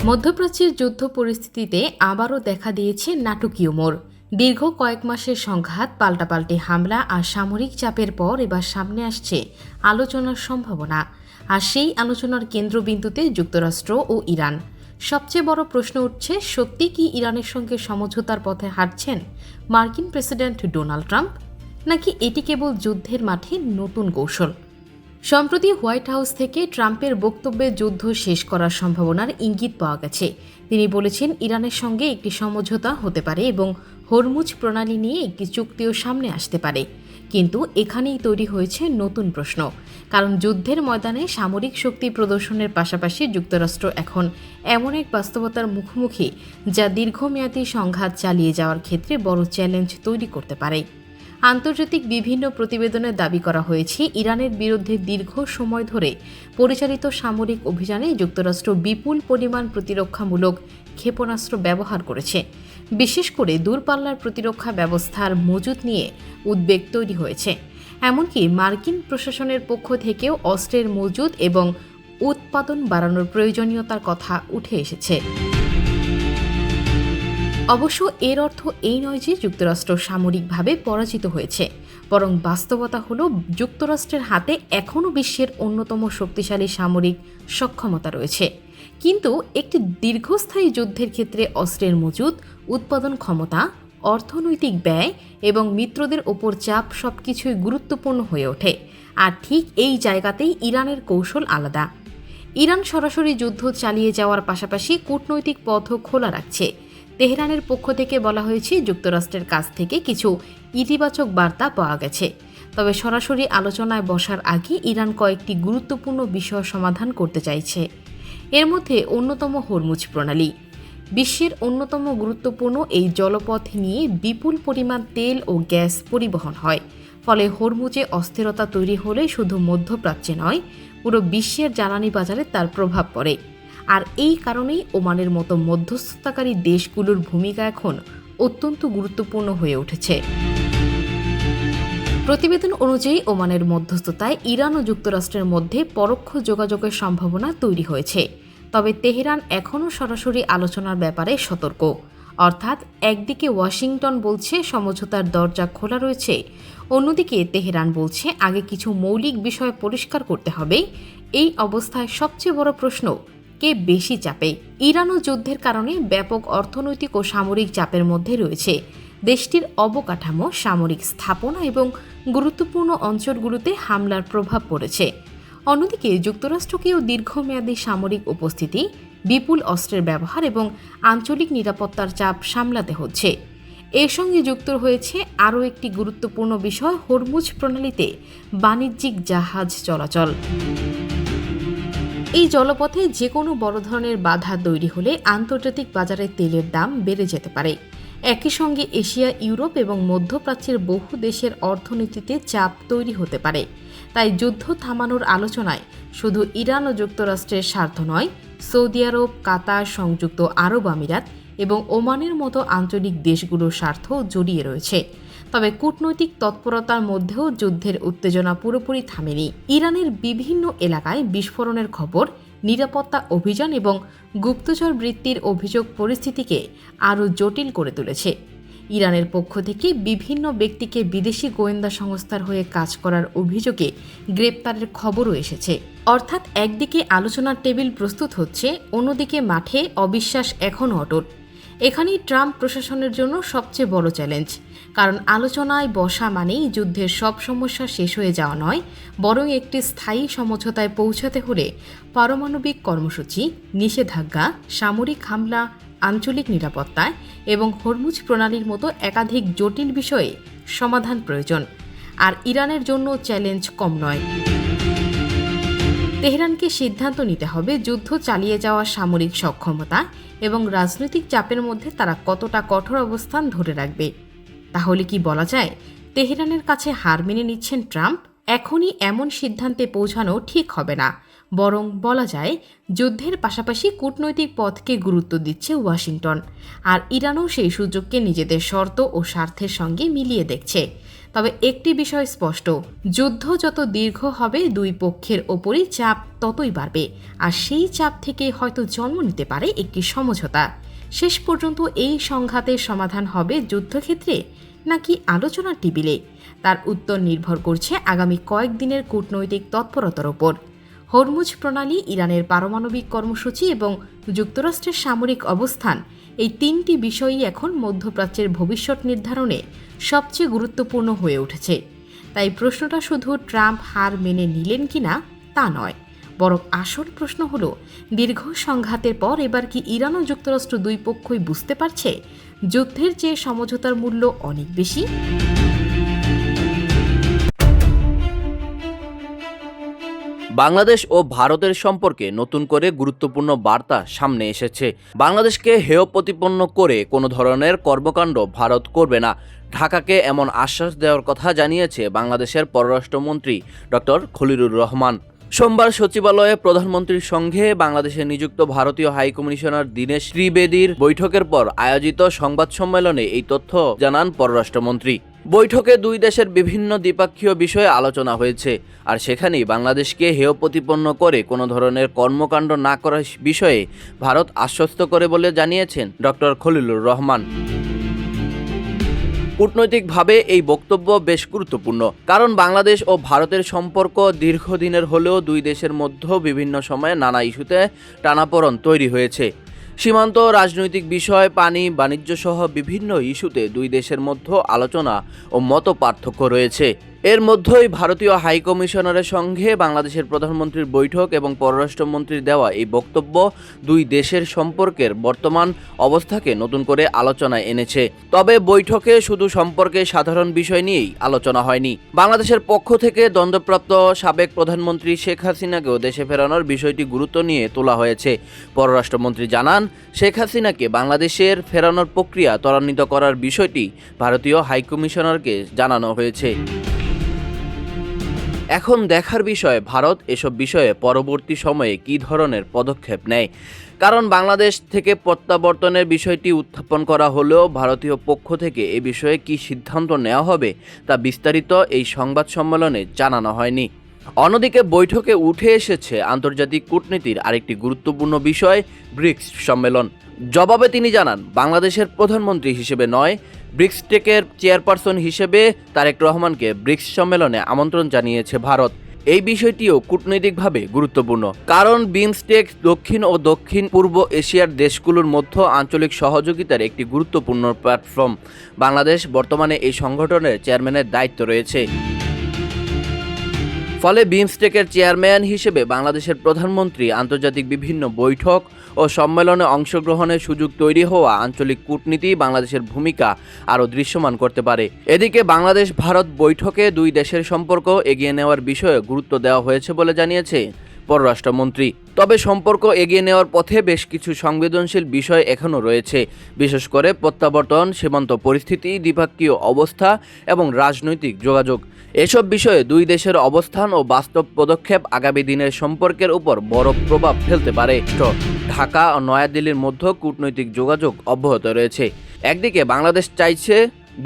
মধ্যপ্রাচ্যের যুদ্ধ পরিস্থিতিতে আবারও দেখা দিয়েছে নাটকীয় মোড়। দীর্ঘ কয়েক মাসের সংঘাত, পাল্টাপাল্টি হামলা আর সামরিক চাপের পর এবার সামনে আসছে আলোচনার সম্ভাবনা। আর সেই আলোচনার কেন্দ্রবিন্দুতে যুক্তরাষ্ট্র ও ইরান। সবচেয়ে বড় প্রশ্ন উঠছে, সত্যি কি ইরানের সঙ্গে সমঝোতার পথে হাঁটছেন মার্কিন প্রেসিডেন্ট ডোনাল্ড ট্রাম্প, নাকি এটি কেবল যুদ্ধের মাঠে নতুন কৌশল? সম্প্রতি হোয়াইট হাউস থেকে ট্রাম্পের বক্তব্যে যুদ্ধ শেষ করার সম্ভাবনার ইঙ্গিত পাওয়া গেছে। তিনি বলেছেন, ইরানের সঙ্গে একটি সমঝোতা হতে পারে এবং হরমুজ প্রণালী নিয়ে একটি চুক্তিও সামনে আসতে পারে। কিন্তু এখানেই তৈরি হয়েছে নতুন প্রশ্ন, কারণ যুদ্ধের ময়দানে সামরিক শক্তি প্রদর্শনের পাশাপাশি যুক্তরাষ্ট্র এখন এমন এক বাস্তবতার মুখোমুখি যা দীর্ঘমেয়াদী সংঘাত চালিয়ে যাওয়ার ক্ষেত্রে বড় চ্যালেঞ্জ তৈরি করতে পারে। আন্তর্জাতিক বিভিন্ন প্রতিবেদনে দাবি করা হয়েছে, ইরানের বিরুদ্ধে দীর্ঘ সময় ধরে পরিচালিত সামরিক অভিযানে যুক্তরাষ্ট্র বিপুল পরিমাণ প্রতিরক্ষামূলক ক্ষেপণাস্ত্র ব্যবহার করেছে। বিশেষ করে দূরপাল্লার প্রতিরক্ষা ব্যবস্থার মজুত নিয়ে উদ্বেগ তৈরি হয়েছে। এমনকি মার্কিন প্রশাসনের পক্ষ থেকেও অস্ত্রের মজুত এবং উৎপাদন বাড়ানোর প্রয়োজনীয়তার কথা উঠে এসেছে। অবশ্য এর অর্থ এই নয় যে যুক্তরাষ্ট্র সামরিকভাবে পরাজিত হয়েছে, বরং বাস্তবতা হলো যুক্তরাষ্ট্রের হাতে এখনও বিশ্বের অন্যতম শক্তিশালী সামরিক সক্ষমতা রয়েছে। কিন্তু একটি দীর্ঘস্থায়ী যুদ্ধের ক্ষেত্রে অস্ত্রের মজুত, উৎপাদন ক্ষমতা, অর্থনৈতিক ব্যয় এবং মিত্রদের ওপর চাপ সবকিছুই গুরুত্বপূর্ণ হয়ে ওঠে। আর ঠিক এই জায়গাতেই ইরানের কৌশল আলাদা। ইরান সরাসরি যুদ্ধ চালিয়ে যাওয়ার পাশাপাশি কূটনৈতিক পথও খোলা রাখছে। তেহরানের পক্ষ থেকে বলা হয়েছে, যুক্তরাষ্ট্রের কাছ থেকে কিছু ইতিবাচক বার্তা পাওয়া গেছে। তবে সরাসরি আলোচনায় বসার আগে ইরান কয়েকটি গুরুত্বপূর্ণ বিষয় সমাধান করতে চাইছে। এর মধ্যে অন্যতম হরমুজ প্রণালী। বিশ্বের অন্যতম গুরুত্বপূর্ণ এই জলপথ নিয়ে বিপুল পরিমাণ তেল ও গ্যাস পরিবহন হয়। ফলে হরমুজে অস্থিরতা তৈরি হলে শুধু মধ্যপ্রাচ্যে নয়, পুরো বিশ্বের জ্বালানি বাজারে তার প্রভাব পড়ে। আর এই কারণেই ওমানের মতো মধ্যস্থতাকারী দেশগুলোর ভূমিকা এখন অত্যন্ত গুরুত্বপূর্ণ হয়ে উঠেছে। প্রতিবেদন অনুযায়ী ওমানের মধ্যস্থতায় ইরান ও যুক্তরাষ্ট্রের মধ্যে পরোক্ষ যোগাযোগের সম্ভাবনা তৈরি হয়েছে। তবে তেহরান এখনও সরাসরি আলোচনার ব্যাপারে সতর্ক। অর্থাৎ একদিকে ওয়াশিংটন বলছে সমঝোতার দরজা খোলা রয়েছে, অন্যদিকে তেহরান বলছে আগে কিছু মৌলিক বিষয় পরিষ্কার করতে হবে। এই অবস্থায় সবচেয়ে বড় প্রশ্ন, কে বেশি চাপে? ইরানও যুদ্ধের কারণে ব্যাপক অর্থনৈতিক ও সামরিক চাপের মধ্যে রয়েছে। দেশটির অবকাঠামো, সামরিক স্থাপনা এবং গুরুত্বপূর্ণ অঞ্চলগুলোতে হামলার প্রভাব পড়েছে। অন্যদিকে যুক্তরাষ্ট্রকেও দীর্ঘমেয়াদী সামরিক উপস্থিতি, বিপুল অস্ত্রের ব্যবহার এবং আঞ্চলিক নিরাপত্তার চাপ সামলাতে হচ্ছে। এর সঙ্গে যুক্ত হয়েছে আরও একটি গুরুত্বপূর্ণ বিষয়, হরমুজ প্রণালীতে বাণিজ্যিক জাহাজ চলাচল। এই জলপথে যে কোনো বড় ধরনের বাধা তৈরি হলে আন্তর্জাতিক বাজারে তেলের দাম বেড়ে যেতে পারে। একই সঙ্গে এশিয়া, ইউরোপ এবং মধ্যপ্রাচ্যের বহু দেশের অর্থনীতিতে চাপ তৈরি হতে পারে। তাই যুদ্ধ থামানোর আলোচনায় শুধু ইরান ও যুক্তরাষ্ট্রের স্বার্থ নয়, সৌদি আরব, কাতার, সংযুক্ত আরব আমিরাত এবং ওমানের মতো আঞ্চলিক দেশগুলোর স্বার্থও জড়িয়ে রয়েছে। তবে কূটনৈতিক তৎপরতার মধ্যেও যুদ্ধের উত্তেজনা পুরোপুরি থামেনি। ইরানের বিভিন্ন এলাকায় বিস্ফোরণের খবর, নিরাপত্তা অভিযান এবং গুপ্তচর বৃত্তির অভিযোগ পরিস্থিতিকে আরও জটিল করে তুলেছে। ইরানের পক্ষ থেকে বিভিন্ন ব্যক্তিকে বিদেশি গোয়েন্দা সংস্থার হয়ে কাজ করার অভিযোগে গ্রেপ্তারের খবরও এসেছে। অর্থাৎ একদিকে আলোচনার টেবিল প্রস্তুত হচ্ছে, অন্যদিকে মাঠে অবিশ্বাস এখনও অটুট। এখানেই ট্রাম্প প্রশাসনের জন্য সবচেয়ে বড় চ্যালেঞ্জ। কারণ আলোচনায় বসা মানেই যুদ্ধের সব সমস্যা শেষ হয়ে যাওয়া নয়, বরং একটি স্থায়ী সমঝোতায় পৌঁছাতে হলে পারমাণবিক কর্মসূচি, নিষেধাজ্ঞা, সামরিক হামলা, আঞ্চলিক নিরাপত্তা এবং হরমুজ প্রণালীর মতো একাধিক জটিল বিষয়ে সমাধান প্রয়োজন। আর ইরানের জন্য চ্যালেঞ্জ কম নয়। তেহরানকে সিদ্ধান্ত নিতে হবে যুদ্ধ চালিয়ে যাওয়ার সামরিক সক্ষমতা এবং রাজনৈতিক চাপের মধ্যে তারা কতটা কঠোর অবস্থান ধরে রাখবে। তাহলে কি বলা যায় তেহরানের কাছে হার মেনে নিচ্ছেন ট্রাম্প? এখনই এমন সিদ্ধান্তে পৌঁছানো ঠিক হবে না, বরং বলা যায় যুদ্ধের পাশাপাশি কূটনৈতিক পথকে গুরুত্ব দিচ্ছে ওয়াশিংটন। আর ইরানও সেই সুযোগকে নিজেদের শর্ত ও স্বার্থের সঙ্গে মিলিয়ে দেখছে। তবে একটি বিষয় স্পষ্ট, যুদ্ধ যত দীর্ঘ হবে দুই পক্ষের ওপরই চাপ ততই বাড়বে, আর সেই চাপ থেকে হয়তো জন্ম নিতে পারে একটি সমঝোতা। শেষ পর্যন্ত এই সংঘাতের সমাধান হবে যুদ্ধক্ষেত্রে নাকি আলোচনার টেবিলে, তার উত্তর নির্ভর করছে আগামী কয়েকদিনের কূটনৈতিক তৎপরতার ওপর। হরমুজ প্রণালী, ইরানের পারমাণবিক কর্মসূচি এবং যুক্তরাষ্ট্রের সামরিক অবস্থান, এই তিনটি বিষয়ই এখন মধ্যপ্রাচ্যের ভবিষ্যৎ নির্ধারণে সবচেয়ে গুরুত্বপূর্ণ হয়ে উঠেছে। তাই প্রশ্নটা শুধু ট্রাম্প হার মেনে নিলেন কিনা তা নয়, বরং আসল প্রশ্ন হল, দীর্ঘ সংঘাতের পর এবার কি ইরান ও যুক্তরাষ্ট্র দুই পক্ষই বুঝতে পারছে যুদ্ধের চেয়ে সমঝোতার মূল্য অনেক বেশি? বাংলাদেশ ও ভারতের সম্পর্কে নতুন করে গুরুত্বপূর্ণ বার্তা সামনে এসেছে। বাংলাদেশকে হেয় প্রতিপন্ন করে কোনো ধরনের কর্মকাণ্ড ভারত করবে না, ঢাকাকে এমন আশ্বাস দেওয়ার কথা জানিয়েছে বাংলাদেশের পররাষ্ট্রমন্ত্রী ডক্টর খলিলুর রহমান। সোমবার সচিবালয়ে প্রধানমন্ত্রীর সঙ্গে বাংলাদেশে নিযুক্ত ভারতীয় হাইকমিশনার দীনেশ ত্রিবেদীর বৈঠকের পর আয়োজিত সংবাদ সম্মেলনে এই তথ্য জানান পররাষ্ট্রমন্ত্রী। বৈঠকে দুই দেশের বিভিন্ন দ্বিপাক্ষীয় বিষয়ে আলোচনা হয়েছে, আর সেখানেই বাংলাদেশকে হেয় প্রতিপন্ন করে কোনো ধরনের কর্মকাণ্ড না করার বিষয়ে ভারত আশ্বস্ত করে বলে জানিয়েছেন ডক্টর খলিলুর রহমান। কূটনৈতিকভাবে এই বক্তব্য বেশ গুরুত্বপূর্ণ, কারণ বাংলাদেশ ও ভারতের সম্পর্ক দীর্ঘদিনের হলেও দুই দেশের মধ্যে বিভিন্ন সময়ে নানা ইস্যুতে টানাপোড়েন তৈরি হয়েছে। সীমান্ত, রাজনৈতিক বিষয়, পানি, বাণিজ্য সহ বিভিন্ন ইস্যুতে দুই দেশের মধ্যে আলোচনা ও মত পার্থক্য রয়েছে। এর মধ্যেই ভারতীয় হাইকমিশনারের সঙ্গে বাংলাদেশের প্রধানমন্ত্রীর বৈঠক এবং পররাষ্ট্রমন্ত্রীর দেওয়া এই বক্তব্য দুই দেশের সম্পর্কের বর্তমান অবস্থাকে নতুন করে আলোচনায় এনেছে। তবে বৈঠকে শুধু সম্পর্কের সাধারণ বিষয় নিয়েই আলোচনা হয়নি। বাংলাদেশের পক্ষ থেকে দণ্ডপ্রাপ্ত সাবেক প্রধানমন্ত্রী শেখ হাসিনাকেও দেশে ফেরানোর বিষয়টি গুরুত্ব নিয়ে তোলা হয়েছে। পররাষ্ট্রমন্ত্রী জানান, শেখ হাসিনাকে বাংলাদেশের ফেরানোর প্রক্রিয়া ত্বরান্বিত করার বিষয়টি ভারতীয় হাইকমিশনারকে জানানো হয়েছে। এখন দেখার বিষয় ভারত এসব বিষয়ে পরবর্তী সময়ে কী ধরনের পদক্ষেপ নেয়, কারণ বাংলাদেশ থেকে প্রত্যাবর্তনের বিষয়টি উত্থাপন করা হলেও ভারতীয় পক্ষ থেকে এ বিষয়ে কী সিদ্ধান্ত নেওয়া হবে তা বিস্তারিত এই সংবাদ সম্মেলনে জানানো হয়নি। অন্যদিকে বৈঠকে উঠে এসেছে আন্তর্জাতিক কূটনীতির আরেকটি গুরুত্বপূর্ণ বিষয়, ব্রিক্স সম্মেলন। জবাবে তিনি জানান, বাংলাদেশের প্রধানমন্ত্রী হিসেবে নয়, ব্রিক্সটেকের চেয়ারপারসন হিসেবে তারেক রহমানকে ব্রিক্স সম্মেলনে আমন্ত্রণ জানিয়েছে ভারত। এই বিষয়টিও কূটনৈতিকভাবে গুরুত্বপূর্ণ, কারণ বিমস্টেক দক্ষিণ ও দক্ষিণ পূর্ব এশিয়ার দেশগুলোর মধ্যে আঞ্চলিক সহযোগিতার একটি গুরুত্বপূর্ণ প্ল্যাটফর্ম। বাংলাদেশ বর্তমানে এই সংগঠনের চেয়ারম্যানের দায়িত্ব রয়েছে। ফলে বিমস্টেকের চেয়ারম্যান হিসেবে বাংলাদেশের প্রধানমন্ত্রী আন্তর্জাতিক বিভিন্ন বৈঠক ও সম্মেলনে অংশগ্রহণের সুযোগ তৈরি হওয়া আঞ্চলিক কূটনীতি বাংলাদেশের ভূমিকা আরও দৃশ্যমান করতে পারে। এদিকে বাংলাদেশ ভারত বৈঠকে দুই দেশের সম্পর্ক এগিয়ে নেওয়ার বিষয়ে গুরুত্ব দেওয়া হয়েছে বলে জানিয়েছে পররাষ্ট্রমন্ত্রী। তবে সম্পর্ক এগিয়ে নেওয়ার পথে বেশ কিছু সংবেদনশীল বিষয় এখনও রয়েছে, বিশেষ করে প্রত্যাবর্তন, সীমান্ত পরিস্থিতি, দ্বিপাক্ষীয় অবস্থা এবং রাজনৈতিক যোগাযোগ। এসব বিষয়ে দুই দেশের অবস্থান ও বাস্তব পদক্ষেপ আগামী দিনের সম্পর্কের উপর বড় প্রভাব ফেলতে পারে। ঢাকা ও নয়াদিল্লির মধ্যে কূটনৈতিক যোগাযোগ অব্যাহত রয়েছে। একদিকে বাংলাদেশ চাইছে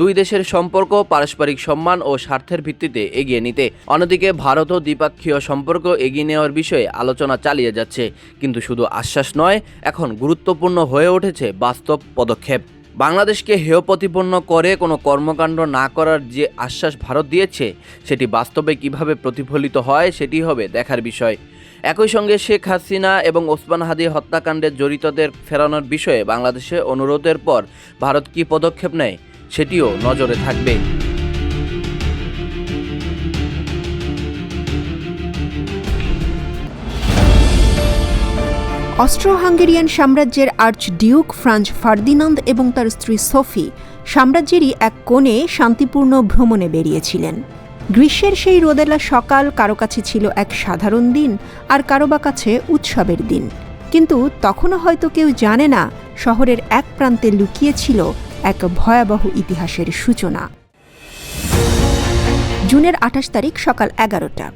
দুই দেশের সম্পর্ক পারস্পরিক সম্মান ও স্বার্থের ভিত্তিতে এগিয়ে নিতে, অন্যদিকে ভারতও দ্বিপাক্ষীয় সম্পর্ক এগিয়ে নেওয়ার বিষয়ে আলোচনা চালিয়ে যাচ্ছে। কিন্তু শুধু আশ্বাস নয়, এখন গুরুত্বপূর্ণ হয়ে উঠেছে বাস্তব পদক্ষেপ। বাংলাদেশকে হেয় প্রতিপন্ন করে কোনো কর্মকাণ্ড না করার যে আশ্বাস ভারত দিয়েছে, সেটি বাস্তবে কিভাবে প্রতিফলিত হয় সেটি হবে দেখার বিষয়। একই সঙ্গে শেখ হাসিনা এবং ওসমান হাদি হত্যাকাণ্ডে জড়িতদের ফেরানোর বিষয়ে বাংলাদেশে অনুরোধের পর ভারত কী পদক্ষেপ নেয় সেটিও নজরে থাকবে। অস্ট্রো-হাঙ্গেরিয়ান সাম্রাজ্যের আর্চডিউক ফ্রাঞ্জ ফার্দিনান্দ এবং তার স্ত্রী সোফি সাম্রাজ্যেরই এক কোণে শান্তিপূর্ণ ভ্রমণে বেরিয়েছিলেন। গ্রীষ্মের সেই রোদেলা সকাল কারো কাছে ছিল এক সাধারণ দিন, আর কারো বা কাছে উৎসবের দিন। কিন্তু তখনও হয়তো কেউ জানে না, শহরের এক প্রান্তে লুকিয়ে ছিল এক ভয়াবহ ইতিহাসের সূচনা। জুনের 28 তারিখ সকাল 11টা।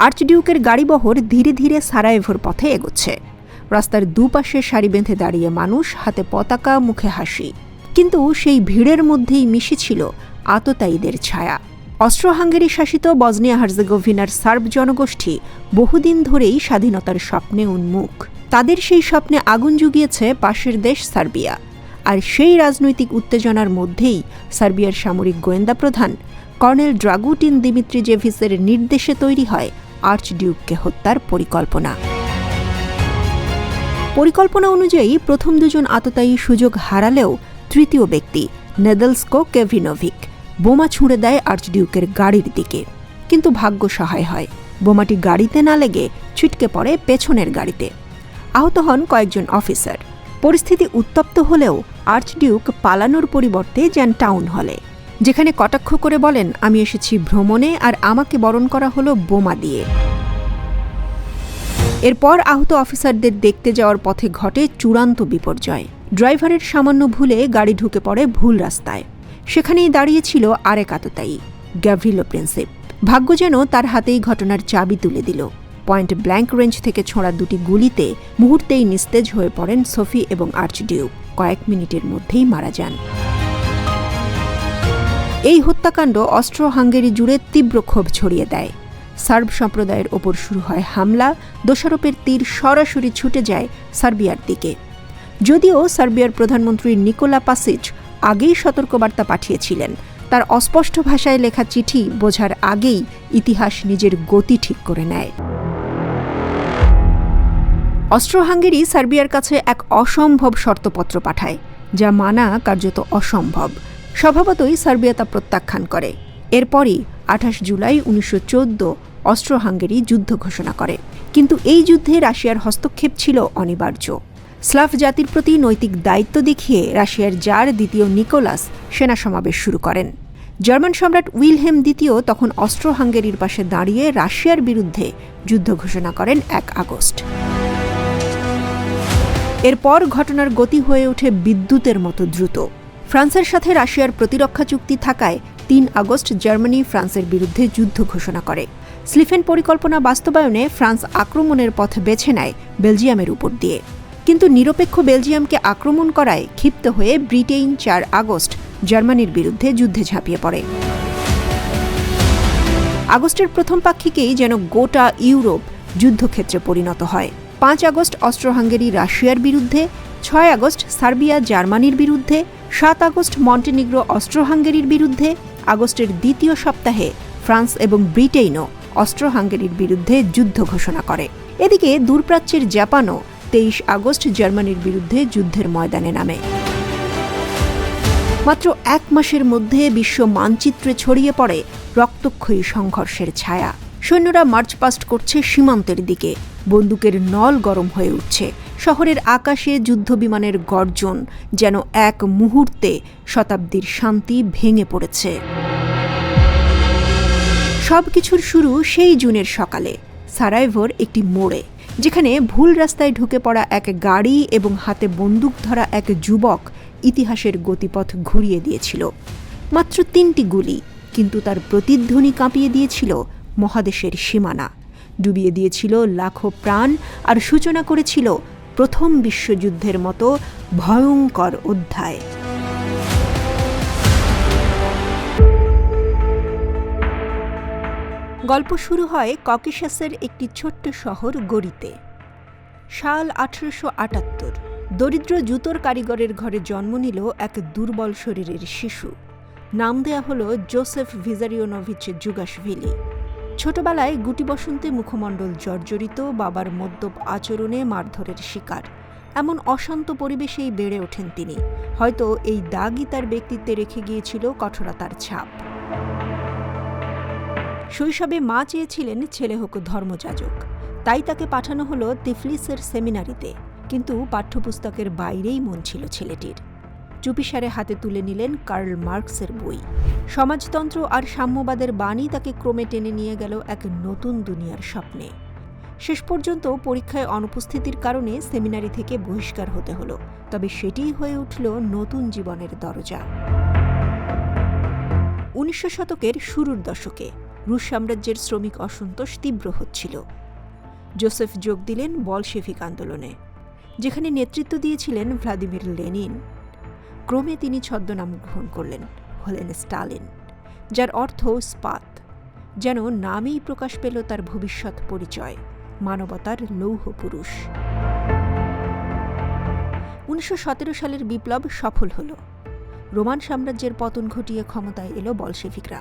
আর্চডিউকের গাড়িবহর ধীরে ধীরে সারায়েভোর পথে এগোচ্ছে। রাস্তার দুপাশে সারি বেঁধে দাঁড়িয়ে মানুষ, হাতে পতাকা, মুখে হাসি। কিন্তু সেই ভিড়ের মধ্যেই মিশেছিল আততায়ীদের ছায়া। অস্ট্রো হাঙ্গেরি শাসিত বসনিয়া হার্জেগোভিনার সার্ব জনগোষ্ঠী বহুদিন ধরেই স্বাধীনতার স্বপ্নে উন্মুখ। তাদের সেই স্বপ্নে আগুন জুগিয়েছে পাশের দেশ সার্বিয়া। আর সেই রাজনৈতিক উত্তেজনার মধ্যেই সার্বিয়ার সামরিক গোয়েন্দা প্রধান কর্নেল ড্রাগুটিন দিমিত্রিজেভিচের নির্দেশে তৈরি হয় আর্চডিউককে হত্যার পরিকল্পনা অনুযায়ী প্রথম দুজন আততায়ী সুযোগ হারালেও তৃতীয় ব্যক্তি নেদেলস্কো কেভিনোভিক বোমা ছুঁড়ে দেয় আর্চডিউকের গাড়ির দিকে। কিন্তু ভাগ্য সহায় হয়, বোমাটি গাড়িতে না লেগে ছিটকে পড়ে পেছনের গাড়িতে। আহত হন কয়েকজন অফিসার। পরিস্থিতি উত্তপ্ত হলেও আর্চডিউক পালানোর পরিবর্তে যান টাউন হলে, যেখানে কটাক্ষ করে বলেন, আমি এসেছি ভ্রমণে আর আমাকে বরণ করা হলো বোমা দিয়ে। এরপর আহত অফিসারদের দেখতে যাওয়ার পথে ঘটে চূড়ান্ত বিপর্যয়। ড্রাইভারের সামান্য ভুলে গাড়ি ঢুকে পড়ে ভুল রাস্তায়। সেখানেই দাঁড়িয়েছিল আরেক আততায়ী, গ্যাভ্রিলো প্রিন্সিপ। ভাগ্য যেন তার হাতেই ঘটনার চাবি তুলে দিল। পয়েন্ট ব্ল্যাঙ্ক রেঞ্জ থেকে ছোঁড়া দুটি গুলিতে মুহূর্তেই নিস্তেজ হয়ে পড়েন সোফি এবং আর্চডিউক। কয়েক মিনিটের মধ্যেই মারা যান। এই হত্যাকাণ্ড অস্ট্রো হাঙ্গেরি জুড়ে তীব্র ক্ষোভ ছড়িয়ে দেয়। সার্ব সম্প্রদায়ের ওপর শুরু হয় হামলা। দোষারোপের তীর সরাসরি ছুটে যায় সার্বিয়ার দিকে। যদিও সার্বিয়ার প্রধানমন্ত্রী নিকোলা পাসিচ আগেই সতর্কবার্তা পাঠিয়েছিলেন, তার অস্পষ্ট ভাষায় লেখা চিঠি বোঝার আগেই ইতিহাস নিজের গতি ঠিক করে নেয়। অস্ট্রো হাঙ্গেরি সার্বিয়ার কাছে এক অসম্ভব শর্তপত্র পাঠায়, যা মানা কার্যত অসম্ভব। স্বভাবতই সার্বিয়া তা প্রত্যাখ্যান করে। এরপরই 28 জুলাই 1914 অস্ট্রো হাঙ্গেরি যুদ্ধ ঘোষণা করে। কিন্তু এই যুদ্ধে রাশিয়ার হস্তক্ষেপ ছিল অনিবার্য। স্লাভ জাতির প্রতি নৈতিক দায়িত্ব দেখিয়ে রাশিয়ার জার দ্বিতীয় নিকোলাস সেনা সমাবেশ শুরু করেন। জার্মান সম্রাট উইলহেম দ্বিতীয় তখন অস্ট্রো হাঙ্গেরির পাশে দাঁড়িয়ে রাশিয়ার বিরুদ্ধে যুদ্ধ ঘোষণা করেন 1 আগস্ট। এরপর ঘটনার গতি হয়ে ওঠে বিদ্যুতের মতো দ্রুত। ফ্রান্সের সাথে রাশিয়ার প্রতিরক্ষা চুক্তি থাকায় 3 আগস্ট জার্মানি ফ্রান্সের বিরুদ্ধে যুদ্ধ ঘোষণা করে। স্লিফেন পরিকল্পনা বাস্তবায়নে ফ্রান্স আক্রমণের পথ বেছে নেয় বেলজিয়ামের উপর দিয়ে। কিন্তু নিরপেক্ষ বেলজিয়ামকে আক্রমণ করায় ক্ষিপ্ত হয়ে ব্রিটেন 4 আগস্ট জার্মানির বিরুদ্ধে যুদ্ধে ঝাঁপিয়ে পড়ে। আগস্টের প্রথম পাক্ষিকেই যেন গোটা ইউরোপ যুদ্ধক্ষেত্রে পরিণত হয়। 5 আগস্ট অস্ট্রো হাঙ্গেরি রাশিয়ার বিরুদ্ধে, 6 আগস্ট সার্বিয়া জার্মানির বিরুদ্ধে, 7 আগস্ট মন্টেনিগ্রো অস্ট্রো হাঙ্গেরির বিরুদ্ধে। আগস্টের দ্বিতীয় সপ্তাহে ফ্রান্স এবং ব্রিটেনও অস্ট্রো হাঙ্গেরির বিরুদ্ধে যুদ্ধ ঘোষণা করে। এদিকে দূরপ্রাচ্যের জাপানও 23 আগস্ট জার্মানির বিরুদ্ধে যুদ্ধের ময়দানে নামে। মাত্র 1 মাসের মধ্যে বিশ্ব মানচিত্রে ছড়িয়ে পড়ে রক্তক্ষয়ী সংঘর্ষের ছায়া। সৈন্যরা মার্চ পাস্ট করছে সীমান্তের দিকে। বন্দুকের নল গরম হয়ে উঠছে। শহরের আকাশে যুদ্ধবিমানের গর্জন, যেন এক মুহূর্তে শতাব্দীর শান্তি ভেঙে পড়েছে। সবকিছুর শুরু সেই জুনের সকালে সারাইভোর একটি মোড়ে, যেখানে ভুল রাস্তায় ঢুকে পড়া এক গাড়ি এবং হাতে বন্দুক ধরা এক যুবক ইতিহাসের গতিপথ ঘুরিয়ে দিয়েছিল। মাত্র 3টি গুলি, কিন্তু তার প্রতিধ্বনি কাঁপিয়ে দিয়েছিল মহাদেশের সীমানা, ডুবিয়ে দিয়েছিল লাখো প্রাণ আর সূচনা করেছিল প্রথম বিশ্বযুদ্ধের মতো ভয়ঙ্কর অধ্যায়। গল্প শুরু হয় ককেশাসের একটি ছোট্ট শহর গরিতে। সাল 1878। দরিদ্র জুতোর কারিগরের ঘরে জন্ম নিল এক দুর্বল শরীরের শিশু। নাম দেয়া হল জোসেফ ভিজারিওনোভিচ জুগাশভিলি। ছোটবেলায় গুটি বসন্তে মুখমণ্ডল জর্জরিত, বাবার মদ্যপ আচরণে মারধরের শিকার। এমন অশান্ত পরিবেশেই বেড়ে ওঠেন তিনি। হয়তো এই দাগই তার ব্যক্তিত্বে রেখে গিয়েছিল কঠোরতার ছাপ। শৈশবে মা চেয়েছিলেন ছেলে হোক ধর্মযাজক, তাই তাকে পাঠানো হলো তিফলিসের সেমিনারিতে। কিন্তু পাঠ্যপুস্তকের বাইরেই মন ছিল ছেলেটির। চুপিসারে হাতে তুলে নিলেন কার্ল মার্কসের বই। সমাজতন্ত্র আর সাম্যবাদের বাণী তাকে ক্রমে টেনে নিয়ে গেল এক নতুন দুনিয়ার স্বপ্নে। শেষ পর্যন্ত পরীক্ষায় অনুপস্থিতির কারণে সেমিনারি থেকে বহিষ্কার হতে হলো। তবে সেটিই হয়ে উঠল নতুন জীবনের দরজা। 1900 শতকের শুরুর দশকে রুশ সাম্রাজ্যের শ্রমিক অসন্তোষ তীব্র হচ্ছিল। জোসেফ যোগ দিলেন বলশেভিক আন্দোলনে, যেখানে নেতৃত্ব দিয়েছিলেন ভ্লাদিমির লেনিন। ক্রমে তিনি ছদ্মনাম গ্রহণ করলেন, হলেন স্টালিন। যার অর্থ স্পাত। যেন নামেই প্রকাশ পেল তার ভবিষ্যৎ পরিচয়, মানবতার লৌহ পুরুষ। 1917 সালের বিপ্লব সফল হল। রোমান সাম্রাজ্যের পতন ঘটিয়ে ক্ষমতায় এলো বলশেভিকরা।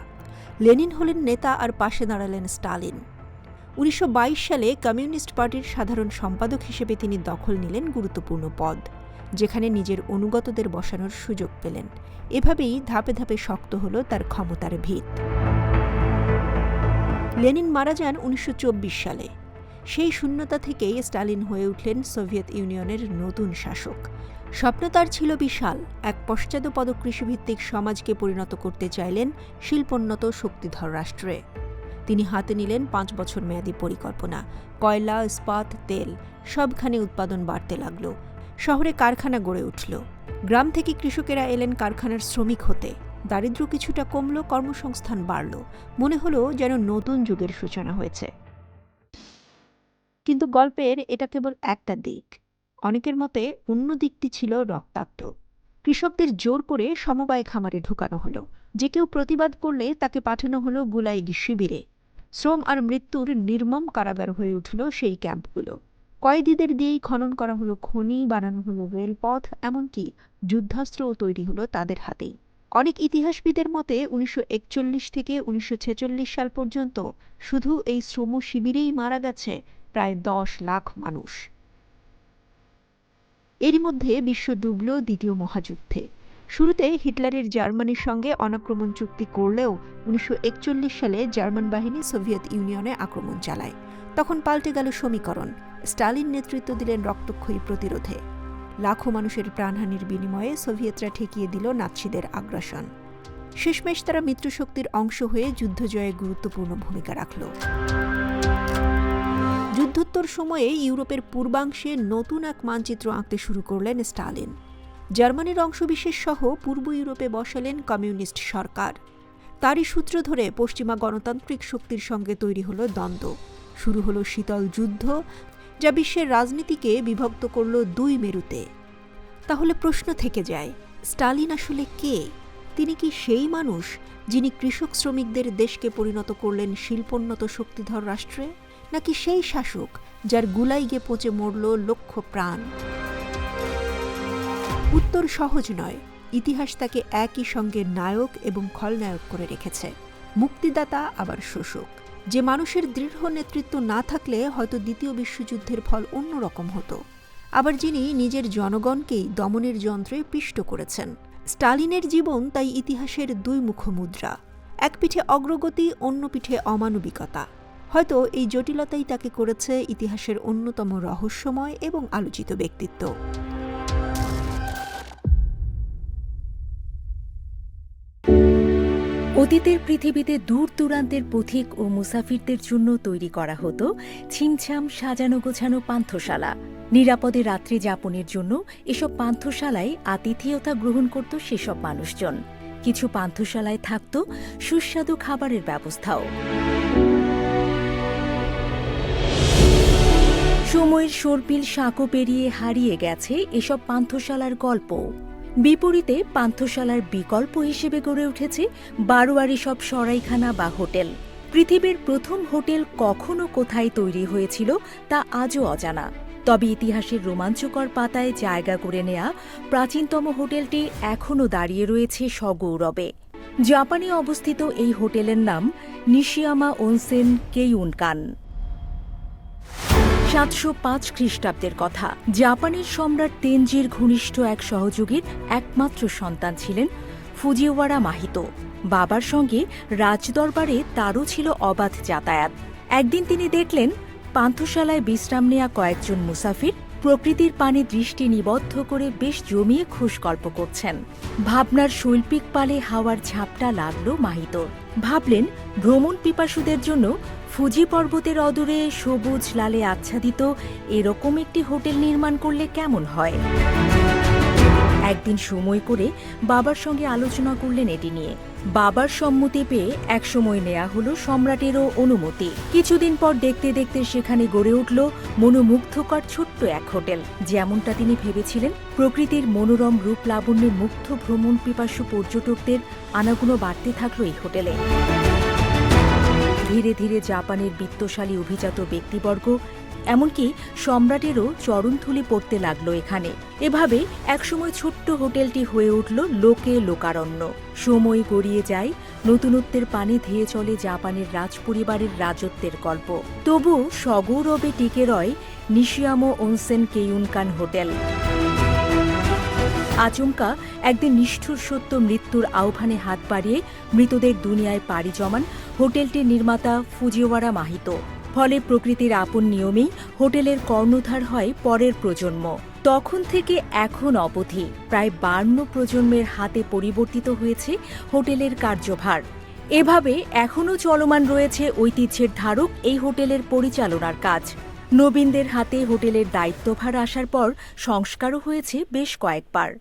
লেনিন হলেন নেতা আর পাশে দাঁড়ালেন স্টালিন। 1922 সালে কমিউনিস্ট পার্টির সাধারণ সম্পাদক হিসেবে তিনি দখল নিলেন গুরুত্বপূর্ণ পদ, যেখানে নিজের অনুগতদের বসানোর সুযোগ পেলেন। এভাবেই ধাপে ধাপে শক্ত হল তার ক্ষমতার ভিত। লেনিন মারা যান 1924 সালে। সেই শূন্যতা থেকেই স্টালিন হয়ে উঠলেন সোভিয়েত ইউনিয়নের নতুন শাসক। স্বপ্ন তার ছিল বিশাল, এক পশ্চাৎপদ কৃষিভিত্তিক সমাজকে পরিণত করতে চাইলেন শিল্পোন্নত শক্তিধর রাষ্ট্রে। তিনি হাতে নিলেন 5 বছর মেয়াদী পরিকল্পনা। কয়লা, ইস্পাত, তেল সবখানে উৎপাদন বাড়তে লাগল। শহরে কারখানা গড়ে উঠল। গ্রাম থেকে কৃষকেরা এলেন কারখানার শ্রমিক হতে। দারিদ্র্য কিছুটা কমল, কর্মসংস্থান বাড়ল। মনে হলো যেন নতুন যুগের সূচনা হয়েছে। কিন্তু গল্পের এটা কেবল একটা দিক। অনেকের মতে অন্য দিকটি ছিল রক্তাক্ত। কৃষকদের জোর করে সমবায় খামারে ঢুকানো হলো। যে কেউ প্রতিবাদ করলে তাকে পাঠানো হলো গুলাইগি শিবিরে। শ্রম আর মৃত্যুর নির্মম কারাগার হয়ে উঠল সেই ক্যাম্পগুলো। কয়েদিদের দিয়েই খনন করা হলো খনি, বানানো হলো রেলপথ, এমনকি যুদ্ধাস্ত্রও তৈরি হলো তাদের হাতেই। অনেক ইতিহাসবিদের মতে 1941 থেকে 1946 সাল পর্যন্ত শুধু এই শ্রম শিবিরেই মারা গেছে প্রায় 10 লাখ মানুষ। এরই মধ্যে বিশ্ব ডুবল দ্বিতীয় মহাযুদ্ধে। শুরুতে হিটলারের জার্মানির সঙ্গে অনাক্রমণ চুক্তি করলেও 1941 সালে জার্মান বাহিনী সোভিয়েত ইউনিয়নে আক্রমণ চালায়। তখন পাল্টে গেল সমীকরণ। স্টালিন নেতৃত্ব দিলেন রক্তক্ষয়ী প্রতিরোধে। লাখো মানুষের প্রাণহানির বিনিময়ে সোভিয়েতরা ঠেকিয়ে দিল নাৎসিদের আগ্রাসন। শেষমেশ তারা মিত্রশক্তির অংশ হয়ে যুদ্ধজয়ে গুরুত্বপূর্ণ ভূমিকা রাখল। যুদ্ধোত্তর সময়ে ইউরোপের পূর্বাংশে নতুন এক মানচিত্র আঁকতে শুরু করলেন স্টালিন। জার্মানির অংশবিশেষ সহ পূর্ব ইউরোপে বসালেন কমিউনিস্ট সরকার। তারই সূত্র ধরে পশ্চিমা গণতান্ত্রিক শক্তির সঙ্গে তৈরি হলো দ্বন্দ্ব। শুরু হলো শীতল যুদ্ধ, যা বিশ্বের রাজনীতিকে বিভক্ত করল দুই মেরুতে। তাহলে প্রশ্ন থেকে যায়, স্টালিন আসলে কে? তিনি কি সেই মানুষ যিনি কৃষক শ্রমিকদের দেশকে পরিণত করলেন শিল্পোন্নত শক্তিধর রাষ্ট্রে, নাকি সেই শাসক যার গুলাইগে পচে মরল লক্ষ প্রাণ? উত্তর সহজ নয়। ইতিহাস তাকে একই সঙ্গে নায়ক এবং খলনায়ক করে রেখেছে, মুক্তিদাতা আবার শোষক। যে মানুষের দৃঢ় নেতৃত্ব না থাকলে হয়তো দ্বিতীয় বিশ্বযুদ্ধের ফল অন্যরকম হতো। আবার যিনি নিজের জনগণকেই দমনের যন্ত্রে পিষ্ট করেছেন। স্টালিনের জীবন তাই ইতিহাসের দুই মুখ মুদ্রা। এক পিঠে অগ্রগতি, অন্য পিঠে অমানবিকতা। হয়তো এই জটিলতাই তাকে করেছে ইতিহাসের অন্যতম রহস্যময় এবং আলোচিত ব্যক্তিত্ব। অতীতের পৃথিবীতে দূর দূরান্তের পথিক ও মুসাফিরদের জন্য তৈরি করা হতো ছিমছাম সাজানো গোছানো পান্থশালা। নিরাপদে রাত্রি যাপনের জন্য এসব পান্থশালায় আতিথেয়তা গ্রহণ করত সেসব মানুষজন। কিছু পান্থশালায় থাকত সুস্বাদু খাবারের ব্যবস্থাও। সময়ের সর্পিল সাঁকো পেরিয়ে হারিয়ে গেছে এসব পান্থশালার গল্প। বিপরীতে পান্থশালার বিকল্প হিসেবে গড়ে উঠেছে বারোয়ারি সব সরাইখানা বা হোটেল। পৃথিবীর প্রথম হোটেল কখনো কোথায় তৈরি হয়েছিল তা আজও অজানা। তবে ইতিহাসের রোমাঞ্চকর পাতায় জায়গা করে নেয়া প্রাচীনতম হোটেলটি এখনও দাঁড়িয়ে রয়েছে সগৌরবে। জাপানে অবস্থিত এই হোটেলের নাম নিশিয়ামা ওনসেন কেইউনকান। 705 খ্রিস্টাব্দের কথা। জাপানের সম্রাট তেনজির ঘনিষ্ঠ এক সহযোগীর একমাত্র সন্তান ছিলেন ফুজিওয়ারা মাহিতো। বাবার সঙ্গে রাজদরবারে তারও ছিল অবাধ যাতায়াত। একদিন তিনি দেখলেন পান্থশালায় বিশ্রাম নেয়া কয়েকজন মুসাফির প্রকৃতির পানে দৃষ্টি নিবদ্ধ করে বেশ জমিয়ে খুশগল্প করছেন। ভাবনার শৈল্পিক পালে হাওয়ার ঝাপটা লাগল মাহিতোর। ভাবলেন ভ্রমণ পিপাসুদের জন্য ফুজি পর্বতের অদূরে সবুজ লালে আচ্ছাদিত এরকম একটি হোটেল নির্মাণ করলে কেমন হয়। একদিন সময় করে বাবার সঙ্গে আলোচনা করলেন এটি নিয়ে। বাবার সম্মতি পেয়ে একসময় নেওয়া হলো সম্রাটেরও অনুমতি। কিছুদিন পর দেখতে দেখতে সেখানে গড়ে উঠল মনোমুগ্ধকর ছোট্ট এক হোটেল। যেমনটা তিনি ভেবেছিলেন, প্রকৃতির মনোরম রূপ লাবণ্যে মুগ্ধ ভ্রমণ পিপাসু পর্যটকদের আনাগোনা বাড়তে থাকলো এই হোটেলে। ধীরে ধীরে জাপানের বিত্তশালী অভিজাত ব্যক্তিবর্গ, এমনকি সম্রাটেরও চরণধুলি পড়তে লাগলো এখানে। এভাবে একসময় ছোট্ট হোটেলটি হয়ে উঠল লোকে লোকারণ্য। সময় গড়িয়ে যায়, নতুনত্বের পানে ধেয়ে চলে জাপানের রাজপরিবারের রাজত্বের গল্প। তবু সগৌরবে টিকে রয় নিশিয়ামো ওনসেন কেইউনকান হোটেল। আচমকা একদিন নিষ্ঠুর সত্য মৃত্যুর আহ্বানে হাত বাড়িয়ে মৃতদের দুনিয়ায় পাড়ি জমান হোটেলটির নির্মাতা ফুজিওয়ারা মাহিতো। ফলে প্রকৃতির আপন নিয়মেই হোটেলের কর্ণধার হয় পরের প্রজন্ম। তখন থেকে এখন অবধি প্রায় 52 প্রজন্মের হাতে পরিবর্তিত হয়েছে হোটেলের কার্যভার। এভাবে এখনও চলমান রয়েছে ঐতিহ্যের ধারক এই হোটেলের পরিচালনার কাজ। নবীনদের হাতে হোটেলের দায়িত্বভার আসার পর সংস্কারও হয়েছে বেশ কয়েকবার।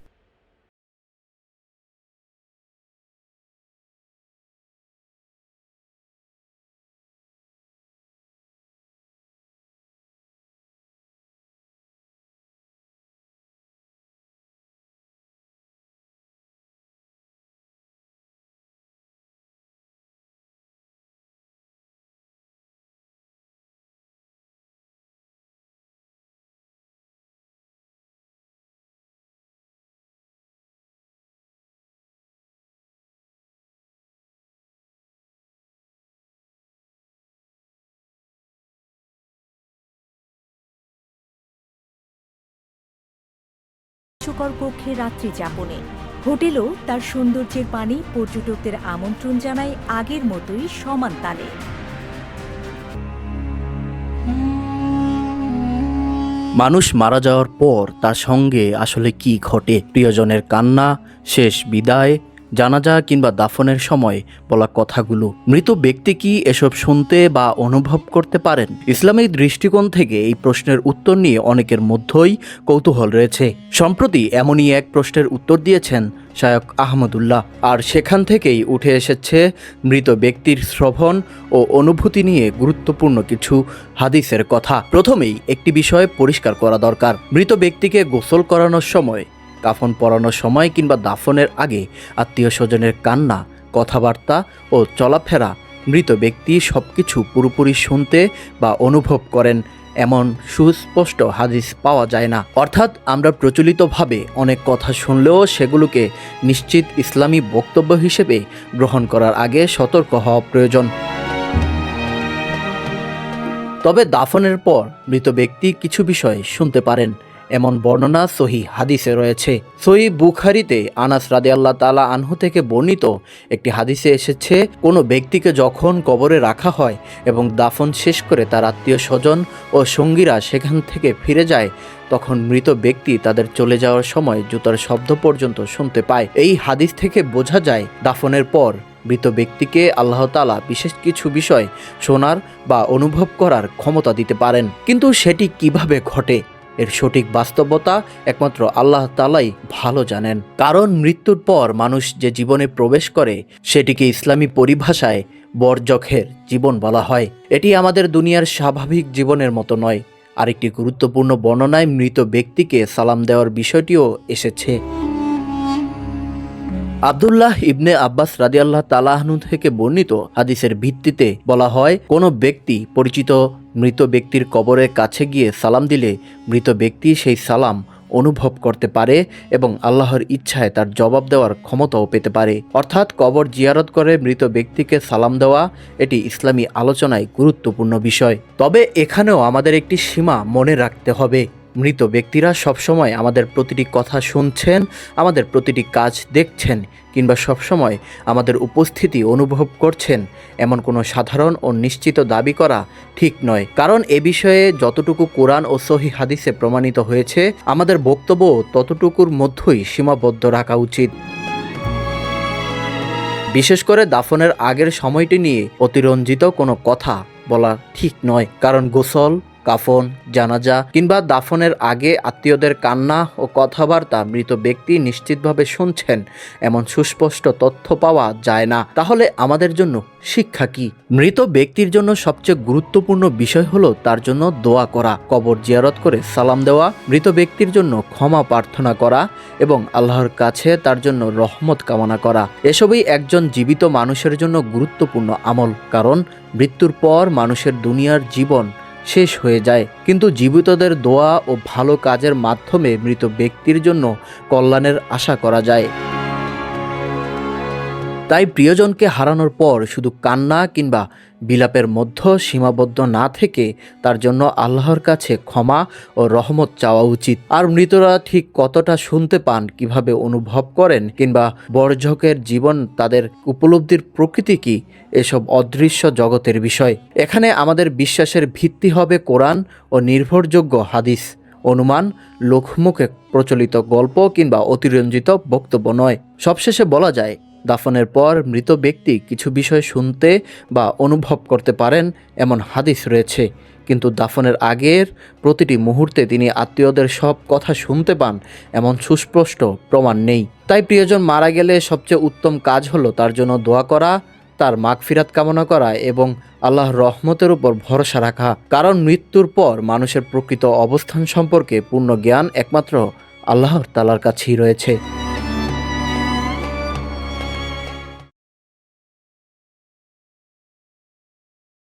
রোমাঞ্চকর কক্ষে রাত্রি যাপনে হোটেলও তার সৌন্দর্যের পানি পর্যটকদের আমন্ত্রণ জানায় আগের মতোই সমান তালে। মানুষ মারা যাওয়ার পর তার সঙ্গে আসলে কি ঘটে? প্রিয়জনের কান্না, শেষ বিদায়, জানাজা কিংবা দাফনের সময় বলা কথাগুলো, মৃত ব্যক্তি কি এসব শুনতে বা অনুভব করতে পারেন? ইসলামী দৃষ্টিকোণ থেকে এই প্রশ্নের উত্তর নিয়ে অনেকের মধ্যেই কৌতূহল রয়েছে। সম্প্রতি এমনই এক প্রশ্নের উত্তর দিয়েছেন শায়খ আহমদুল্লাহ, আর সেখান থেকেই উঠে এসেছে মৃত ব্যক্তির শ্রবণ ও অনুভূতি নিয়ে গুরুত্বপূর্ণ কিছু হাদিসের কথা। প্রথমেই একটি বিষয় পরিষ্কার করা দরকার, মৃত ব্যক্তিকে গোসল করানোর সময়, কাফন পরানোর সময় কিংবা দাফনের আগে আত্মীয় স্বজনের কান্না, কথাবার্তা ও চলাফেরা মৃত ব্যক্তি সবকিছু পুরোপুরি শুনতে বা অনুভব করেন এমন সুস্পষ্ট হাদিস পাওয়া যায় না। অর্থাৎ আমরা প্রচলিতভাবে অনেক কথা শুনলেও সেগুলোকে নিশ্চিত ইসলামী বক্তব্য হিসেবে গ্রহণ করার আগে সতর্ক হওয়া প্রয়োজন। তবে দাফনের পর মৃত ব্যক্তি কিছু বিষয় শুনতে পারেন এমন বর্ণনা সহিহ হাদিসে রয়েছে। সহিহ বুখারীতে আনাস রাদিয়াল্লাহু তাআলা আনহু থেকে বর্ণিত একটি হাদিসে এসেছে, কোনো ব্যক্তিকে যখন কবরে রাখা হয় এবং দাফন শেষ করে তার আত্মীয় স্বজন ও সঙ্গীরা সেখান থেকে ফিরে যায়, তখন মৃত ব্যক্তি তাদের চলে যাওয়ার সময় জুতার শব্দ পর্যন্ত শুনতে পায়। এই হাদিস থেকে বোঝা যায় দাফনের পর মৃত ব্যক্তিকে আল্লাহ তাআলা বিশেষ কিছু বিষয় শোনার বা অনুভব করার ক্ষমতা দিতে পারেন। কিন্তু সেটি কিভাবে ঘটে, এর সঠিক বাস্তবতা একমাত্র আল্লাহ তাআলাই ভালো জানেন। কারণ মৃত্যুর পর মানুষ যে জীবনে প্রবেশ করে সেটিকে ইসলামী পরিভাষায় বরজখের জীবন বলা হয়। এটি আমাদের দুনিয়ার স্বাভাবিক জীবনের মতো নয়। আরেকটি গুরুত্বপূর্ণ বর্ণনায় মৃত ব্যক্তিকে সালাম দেওয়ার বিষয়টিও এসেছে। আব্দুল্লাহ ইবনে আব্বাস রাদিয়াল্লাহু তাআলা আনহু থেকে বর্ণিত হাদিসের ভিত্তিতে বলা হয়, কোনো ব্যক্তি পরিচিত মৃত ব্যক্তির কবরের কাছে গিয়ে সালাম দিলে মৃত ব্যক্তি সেই সালাম অনুভব করতে পারে এবং আল্লাহর ইচ্ছায় তার জবাব দেওয়ার ক্ষমতাও পেতে পারে। অর্থাৎ কবর জিয়ারত করে মৃত ব্যক্তিকে সালাম দেওয়া এটি ইসলামী আলোচনায় গুরুত্বপূর্ণ বিষয়। তবে এখানেও আমাদের একটি সীমা মনে রাখতে হবে। মৃত ব্যক্তিরা সবসময় আমাদের প্রতিটি কথা শুনছেন, আমাদের প্রতিটি কাজ দেখছেন কিংবা সবসময় আমাদের উপস্থিতি অনুভব করছেন এমন কোনো সাধারণ ও নিশ্চিত দাবি করা ঠিক নয়। কারণ এ বিষয়ে যতটুকু কোরআন ও সহিহ হাদিসে প্রমাণিত হয়েছে, আমাদের বক্তব্য ততটুকুর মধ্যেই সীমাবদ্ধ রাখা উচিত। বিশেষ করে দাফনের আগের সময়টি নিয়ে অতিরঞ্জিত কোনো কথা বলা ঠিক নয়। কারণ গোসল, কাফন, জানাজা কিংবা দাফনের আগে আত্মীয়দের কান্না ও কথাবার্তা মৃত ব্যক্তি নিশ্চিতভাবে শুনছেন এমন সুস্পষ্ট তথ্য পাওয়া যায় না। তাহলে আমাদের জন্য শিক্ষা কি? মৃত ব্যক্তির জন্য সবচেয়ে গুরুত্বপূর্ণ বিষয় হলো তার জন্য দোয়া করা, কবর জিয়ারত করে সালাম দেওয়া, মৃত ব্যক্তির জন্য ক্ষমা প্রার্থনা করা এবং আল্লাহর কাছে তার জন্য রহমত কামনা করা। এসবই একজন জীবিত মানুষের জন্য গুরুত্বপূর্ণ আমল, কারণ মৃত্যুর পর মানুষের দুনিয়ার জীবন শেষ হয়ে যায়, কিন্তু জীবিতদের দোয়া ও ভালো কাজের মাধ্যমে মৃত ব্যক্তির জন্য কল্যাণের আশা করা যায়। তাই প্রিয়জনকে হারানোর পর শুধু কান্না কিংবা বিলাপের মধ্যে সীমাবদ্ধ না থেকে তার জন্য আল্লাহর কাছে ক্ষমা ও রহমত চাওয়া উচিত। আর মৃতরা ঠিক কতটা শুনতে পান, কিভাবে অনুভব করেন কিংবা বর্জকের জীবন, তাদের উপলব্ধির প্রকৃতি কি, এসব অদৃশ্য জগতের বিষয়। এখানে আমাদের বিশ্বাসের ভিত্তি হবে কোরআন ও নির্ভরযোগ্য হাদিস, অনুমান, লোকমুখে প্রচলিত গল্প কিংবা অতিরঞ্জিত বক্তব্য নয়। সবশেষে বলা যায়, দাফনের পর মৃত ব্যক্তি কিছু বিষয় শুনতে বা অনুভব করতে পারেন এমন হাদিস রয়েছে, কিন্তু দাফনের আগের প্রতিটি মুহূর্তে তিনি আত্মীয়দের সব কথা শুনতে পান এমন সুস্পষ্ট প্রমাণ নেই। তাই প্রিয়জন মারা গেলে সবচেয়ে উত্তম কাজ হলো তার জন্য দোয়া করা, তার মাগফিরাত কামনা করা এবং আল্লাহর রহমতের উপর ভরসা রাখা। কারণ মৃত্যুর পর মানুষের প্রকৃত অবস্থান সম্পর্কে পূর্ণ জ্ঞান একমাত্র আল্লাহর তাআলার কাছেই রয়েছে।